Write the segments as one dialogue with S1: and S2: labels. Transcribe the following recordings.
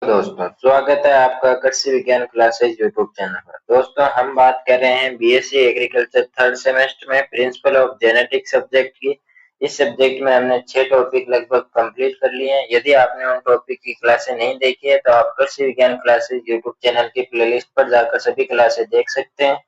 S1: दोस्तों, स्वागत है आपका कृषि विज्ञान क्लासेज यूट्यूब चैनल पर। दोस्तों, हम बात कर रहे हैं बीएससी एग्रीकल्चर थर्ड सेमेस्टर में प्रिंसिपल ऑफ जेनेटिक्स सब्जेक्ट की। इस सब्जेक्ट में हमने 6 टॉपिक लगभग कंप्लीट कर लिए हैं। यदि आपने उन टॉपिक की क्लासें नहीं देखी है तो आप कृषि विज्ञान क्लासेज यूट्यूब चैनल की प्लेलिस्ट पर जाकर सभी क्लासें देख सकते हैं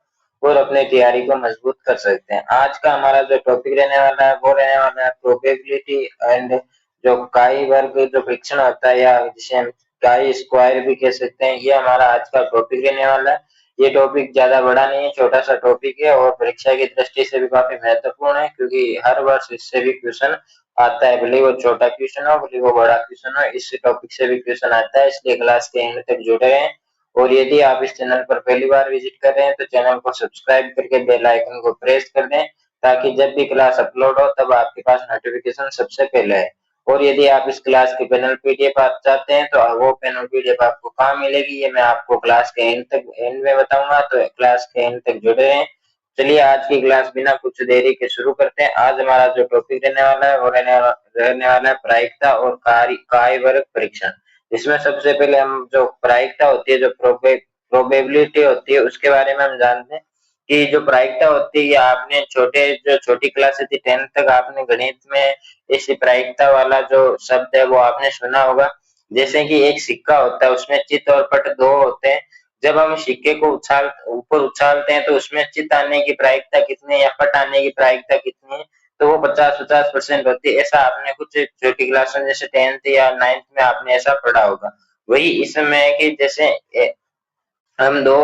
S1: और अपनी तैयारी को मजबूत कर सकते हैं। आज का हमारा जो टॉपिक रहने वाला है वो रहने वाला है प्रोबेबिलिटी एंड जो काई वर्ग जो परीक्षण होता है या जिसे हम काई स्क्वायर भी कह सकते हैं, ये हमारा आज का टॉपिक रहने वाला है। ये टॉपिक ज्यादा बड़ा नहीं है, छोटा सा टॉपिक है और परीक्षा की दृष्टि से भी काफी महत्वपूर्ण है क्योंकि हर वर्ष इससे भी क्वेश्चन आता है, भले वो छोटा क्वेश्चन हो भले वो बड़ा क्वेश्चन हो, इस टॉपिक से भी क्वेश्चन आता है। इसलिए क्लास के एंड तक जुड़े रहें और यदि आप इस चैनल पर पहली बार विजिट कर रहे हैं तो चैनल को सब्सक्राइब करके बेल आइकन को प्रेस कर दें ताकि जब भी क्लास अपलोड हो तब आपके पास नोटिफिकेशन सबसे पहले है। और यदि आप इस क्लास की पैनल पीडीएफ आप चाहते हैं तो वो पैनल पीडीएफ आपको कहाँ मिलेगी, ये मैं आपको क्लास के एंड में बताऊंगा, तो क्लास के एंड तक जुड़े रहें। चलिए आज की क्लास बिना कुछ देरी के शुरू करते हैं। आज हमारा जो टॉपिक रहने वाला है वो रहने वाला है प्रायिकता और काय वर्ग परीक्षण। इसमें सबसे पहले हम जो प्रायिकता होती है, जो प्रोबेबिलिटी होती है, उसके बारे में हम जानते हैं कि जो प्रायिकता होती है आपने जो छोटी क्लास थी 10th तक आपने गणित में इस प्रायिकता वाला जो शब्द है वो आपने सुना होगा। जैसे कि एक सिक्का होता है, उसमें चित और पट दो होते हैं। जब हम सिक्के को ऊपर उछालते हैं तो उसमें चित आने की प्रायिकता कितनी है या पट आने की प्रायिकता कितनी है, तो वो 50-50% होती है। ऐसा आपने कुछ छोटी क्लास में जैसे 10th या 9th में आपने ऐसा पढ़ा होगा। वही इसमें है कि जैसे हम दो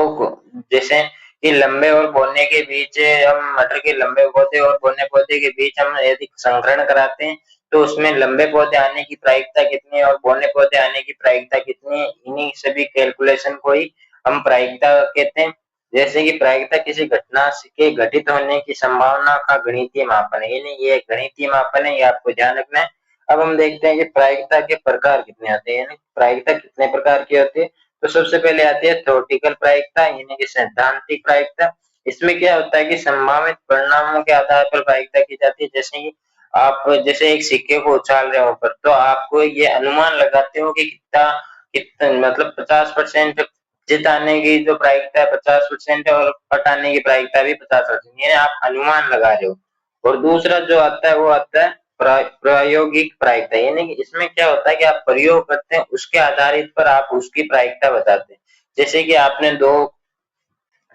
S1: जैसे कि लंबे और बोने के बीच, हम मटर के लंबे पौधे और बोने पौधे के बीच हम यदि संकरण कराते हैं तो उसमें लंबे पौधे आने की प्रायिकता कितनी है और बोने पौधे आने की प्रायिकता कितनी है, इन्हीं सभी कैलकुलेशन को ही हम प्रायिकता कहते हैं। जैसे कि प्रायिकता किसी घटना के घटित होने की संभावना का गणितीय मापन है, यानी ये गणितीय मापन है, ये आपको ध्यान रखना है। अब हम देखते हैं कि प्रायिकता के प्रकार कितने आते हैं, यानी प्रायिकता कितने प्रकार की होती है। तो सबसे पहले आती है थ्योरेटिकल प्रायिकता, यानी कि सैद्धांतिक प्रायिकता। इसमें क्या होता है कि संभावित परिणामों के आधार पर प्रायिकता की जाती है। जैसे कि आप जैसे एक सिक्के को उछाल रहे हो ऊपर, तो आपको ये अनुमान लगाते हो कि कितना कितना मतलब 50% जिताने की जो प्रायिकता है 50% है और पटाने की प्रायिकता भी 50%, यानी आप अनुमान लगा रहे हो। और दूसरा जो आता है वो आता है प्रायोगिक प्रायिकता, यानी कि इसमें क्या होता है कि आप प्रयोग करते हैं उसके आधारित पर आप उसकी प्रायिकता बताते हैं। जैसे कि आपने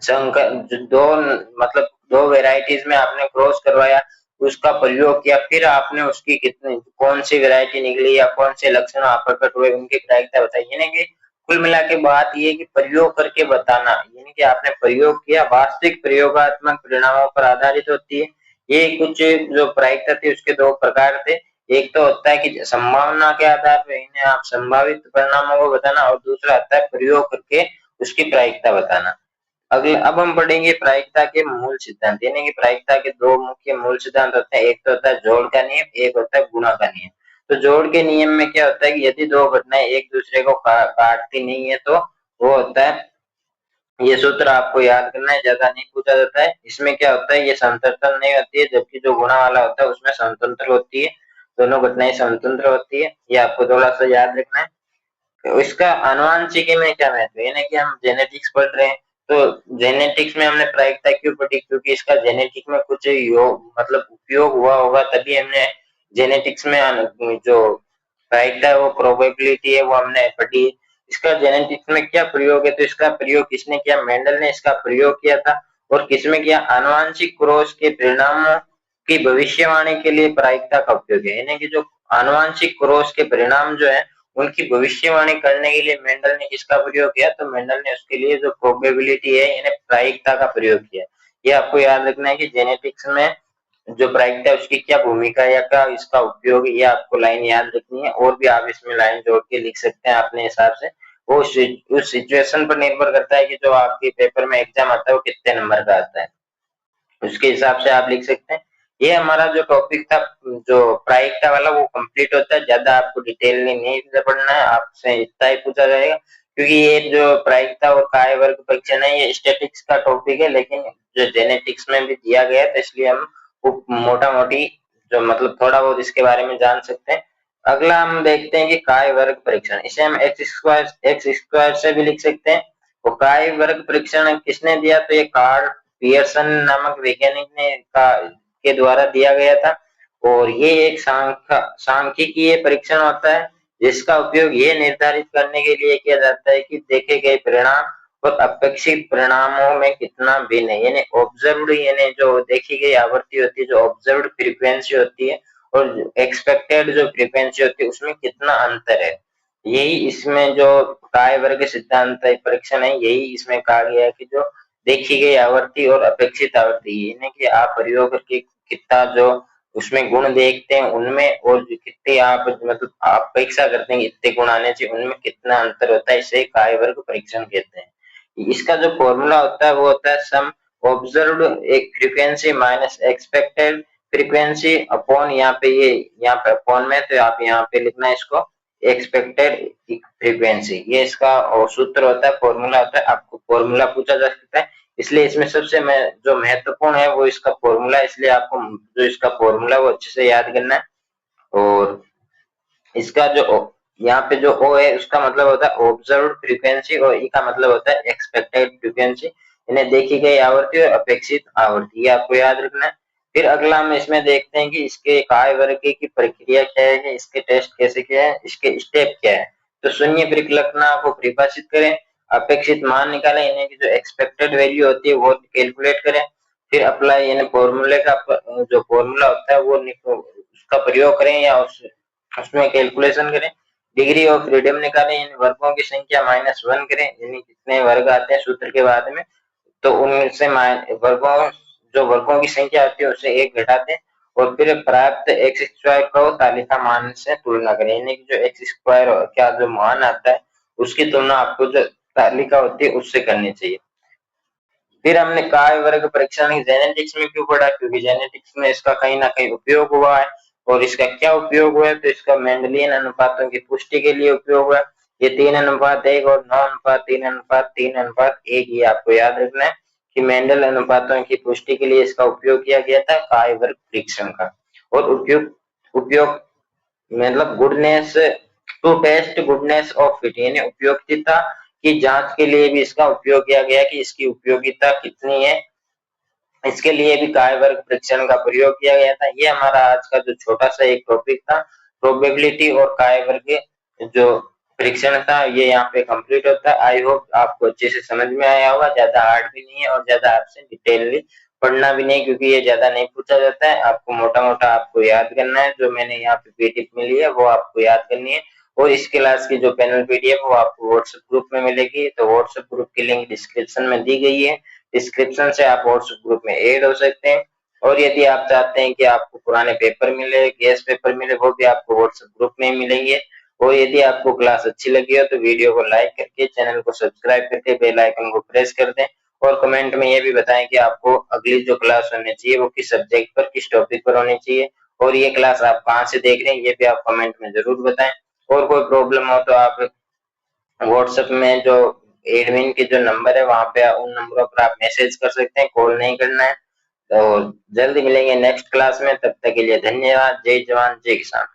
S1: संकर दो मतलब दो वेराइटीज में आपने क्रॉस करवाया, उसका प्रयोग किया, फिर आपने उसकी कितनी कौन सी वेराइटी निकली या कौन से लक्षण आप प्रकट हुए उनकी प्रायिकता बताई। यानी कि कुल मिला के बात ये कि प्रयोग करके बताना, यानी कि आपने प्रयोग किया, वास्तविक प्रयोगात्मक परिणामों पर आधारित होती है। ये कुछ जो प्रायिकता थी उसके दो प्रकार थे। एक तो होता है कि संभावना के आधार पर इन्हें आप संभावित परिणामों को बताना, और दूसरा आता है प्रयोग करके उसकी प्रायिकता बताना। अगले अब हम पढ़ेंगे प्रायिकता के मूल सिद्धांत, यानी कि प्रायिकता के दो मुख्य मूल सिद्धांत होते हैं। एक तो होता है जोड़ का नियम, एक होता है गुणा का नियम। तो जोड़ के नियम में क्या होता है कि यदि दो घटनाएं एक दूसरे को काटती नहीं है तो वो होता है, ये सूत्र आपको याद करना है, ज्यादा नहीं पूछा जाता है। इसमें क्या होता है, ये समतंत्र नहीं होती है, जबकि जो गुणा वाला होता है उसमें समतंत्र होती है। दोनों घटनाएं समतंत्र होती है, ये आपको थोड़ा सा याद रखना है। इसका आनुवंशिकी में क्या महत्व है, यानी कि हम जेनेटिक्स पढ़ रहे हैं तो जेनेटिक्स में हमने प्रायिकता क्यों पढ़ी, क्योंकि इसका जेनेटिक्स में कुछ योग मतलब उपयोग हुआ होगा, तभी हमने जेनेटिक्स में जो प्रायिकता है वो प्रोबेबिलिटी है वो हमने पढ़ी। इसका जेनेटिक्स में क्या प्रयोग है, तो इसका प्रयोग किसने किया, मेंडल ने इसका प्रयोग किया था। और किसमें किया, आनुवंशिक क्रॉस के परिणामों की भविष्यवाणी के लिए प्रायिकता का उपयोग है। यानी कि जो आनुवंशिक क्रॉस के परिणाम जो है उनकी भविष्यवाणी करने के लिए मेंडल ने किसका प्रयोग किया, तो मेंडल ने उसके लिए जो प्रोबेबिलिटी है यानी प्रायिकता का प्रयोग किया। ये आपको याद रखना है कि जेनेटिक्स में जो प्रायिकता है उसकी क्या भूमिका या क्या इसका उपयोग, ये आपको लाइन याद रखनी है। और भी आप इसमें लाइन जोड़ के लिख सकते हैं अपने हिसाब से, वो उस सिचुएशन पर निर्भर करता है कि जो आपके पेपर में एग्जाम आता है वो कितने नंबर का आता है, उसके हिसाब से आप लिख सकते हैं। ये हमारा जो टॉपिक था जो प्रायिकता वाला वो कंप्लीट होता है, ज्यादा आपको डिटेल में नहीं पढ़ना है, आपसे इतना ही पूछा जाएगा क्योंकि ये जो प्रायिकता और काय वर्ग परीक्षण है ये स्टैटिक्स का टॉपिक है, लेकिन जो जेनेटिक्स में भी दिया गया है तो इसलिए हम मोटा मोटी जो मतलब थोड़ा बहुत इसके बारे में जान सकते हैं। अगला हम देखते हैं कि काय वर्ग परीक्षण, इसे हम एक्स स्क्वायर से भी लिख सकते हैं। वो काय वर्ग परीक्षण किसने दिया, तो ये कार्ल पियर्सन नामक वैज्ञानिक ने के द्वारा दिया गया था। और ये एक सांख्यिकीय परीक्षण होता है जिसका उपयोग ये निर्धारित करने के लिए किया जाता है कि देखे गए परिणाम और अपेक्षित परिणामों में कितना भिन्न है, यानी ऑब्जर्व्ड, यानी जो देखी गई आवृत्ति होती है, जो ऑब्जर्व्ड फ्रीक्वेंसी होती है और एक्सपेक्टेड जो फ्रीक्वेंसी होती है उसमें कितना अंतर है। यही इसमें जो काय वर्ग सिद्धांत परीक्षण है, यही इसमें कहा गया है कि जो देखी गई आवृत्ति और अपेक्षित आवृत्ति, यानी कि आप प्रयोग करके कितना जो उसमें गुण देखते हैं उनमें, और जो कितने आप मतलब अपेक्षा करते हैं इतने गुण आने चाहिए, उनमें कितना अंतर होता है, इसे काय वर्ग परीक्षण कहते हैं। इसका जो फॉर्मूला होता है वो होता है सम ऑब्जर्व्ड एक frequency minus expected frequency upon, यहाँ पे ये यहाँ पे अपॉन में, तो आप यहाँ पे लिखना है इसको एक्सपेक्टेड फ्रीक्वेंसी, ये इसका सूत्र होता है, फॉर्मूला होता है। आपको फॉर्मूला पूछा जा सकता है, इसलिए इसमें सबसे जो महत्वपूर्ण है वो इसका फॉर्मूला, इसलिए आपको जो इसका फॉर्मूला वो अच्छे से याद करना है। और इसका जो यहाँ पे जो ओ है उसका मतलब होता है ऑब्जर्व्ड फ्रीक्वेंसी और ई का मतलब होता है एक्सपेक्टेड फ्रीक्वेंसी, इन्हें देखी गई आवृत्ति और अपेक्षित आवृत्ति, ये आपको याद रखना है। फिर अगला हम इसमें देखते हैं कि इसके काय वर्ग की प्रक्रिया क्या है, इसके टेस्ट कैसे क्या है, इसके स्टेप क्या है। तो शून्य परिकल्पना को परिभाषित करें, अपेक्षित मान निकालें, इन्हें की जो एक्सपेक्टेड वैल्यू होती है वो कैलकुलेट करें, फिर अप्लाई यानी फॉर्मूले का जो फॉर्मूला होता है वो उसका प्रयोग करें या उसमें कैलकुलेशन करें, डिग्री ऑफ फ्रीडम निकालें, यानी वर्गों की संख्या -1 करें, यानी कितने वर्ग आते हैं सूत्र के बाद में, तो उनमें से वर्गों जो वर्गों की संख्या आती है उससे एक घटा दें, और फिर प्राप्त एक्स स्क्वायर को तालिका मान से तुलना करें, यानी कि जो एक्स स्क्वायर का जो मान आता है उसकी तुलना आपको जो तालिका होती है उससे करनी चाहिए। फिर हमने काय वर्ग परीक्षण जेनेटिक्स में क्यों पढ़ा, क्योंकि जेनेटिक्स में इसका कहीं ना कहीं उपयोग हुआ है। और इसका क्या उपयोग हुआ है, तो इसका मेंडलियन अनुपातों की पुष्टि के लिए उपयोग हुआ है। ये 3:1 और 9:3:3:1, ये आपको याद रखना है कि मेंडल अनुपातों की पुष्टि के लिए इसका उपयोग किया गया था काय वर्ग परीक्षण का। और उपयोग उपयोग मतलब goodness to test goodness of fit, यानी उपयोगिता की जांच के लिए भी इसका उपयोग किया गया कि इसकी उपयोगिता कितनी है, इसके लिए भी काय वर्ग परीक्षण का प्रयोग किया गया था। ये हमारा आज का जो छोटा सा एक टॉपिक था, प्रोबेबिलिटी और काय वर्ग जो परीक्षण था, ये यहाँ पे कंप्लीट होता है। आई होप आपको अच्छे से समझ में आया होगा, ज्यादा हार्ड भी नहीं है और ज्यादा आपसे डिटेलली पढ़ना भी नहीं, क्योंकि ये ज्यादा नहीं पूछा जाता है। आपको मोटा मोटा आपको याद करना है, जो मैंने यहाँ पे पीडीएफ मिली है वो आपको याद करनी है। और इस क्लास की जो पैनल पीडीएफ वो आपको व्हाट्सएप ग्रुप में मिलेगी, तो व्हाट्सएप ग्रुप की लिंक डिस्क्रिप्शन में दी गई है, डिस्क्रिप्शन से आप व्हाट्सएप ग्रुप में ऐड हो सकते हैं। और यदि आप चाहते हैं कि आपको पुराने पेपर मिले, गेस्ट पेपर मिले, वो भी आपको व्हाट्सएप ग्रुप में मिलेंगे। और यदि आपको क्लास अच्छी लगी हो तो वीडियो को लाइक करके चैनल को सब्सक्राइब करके बेल आइकन को प्रेस कर दें, और कमेंट में ये भी बताएं कि आपको अगली जो क्लास होनी चाहिए वो किस सब्जेक्ट पर, किस टॉपिक पर होनी चाहिए, और ये क्लास आप कहाँ से देख रहे हैं ये भी आप कमेंट में जरूर बताएं। और कोई प्रॉब्लम हो तो आप व्हाट्सएप में जो एडमिन के जो नंबर है वहां पे उन नंबरों पर आप मैसेज कर सकते हैं, कॉल नहीं करना है। तो जल्दी मिलेंगे नेक्स्ट क्लास में, तब तक के लिए धन्यवाद। जय जवान जय किसान।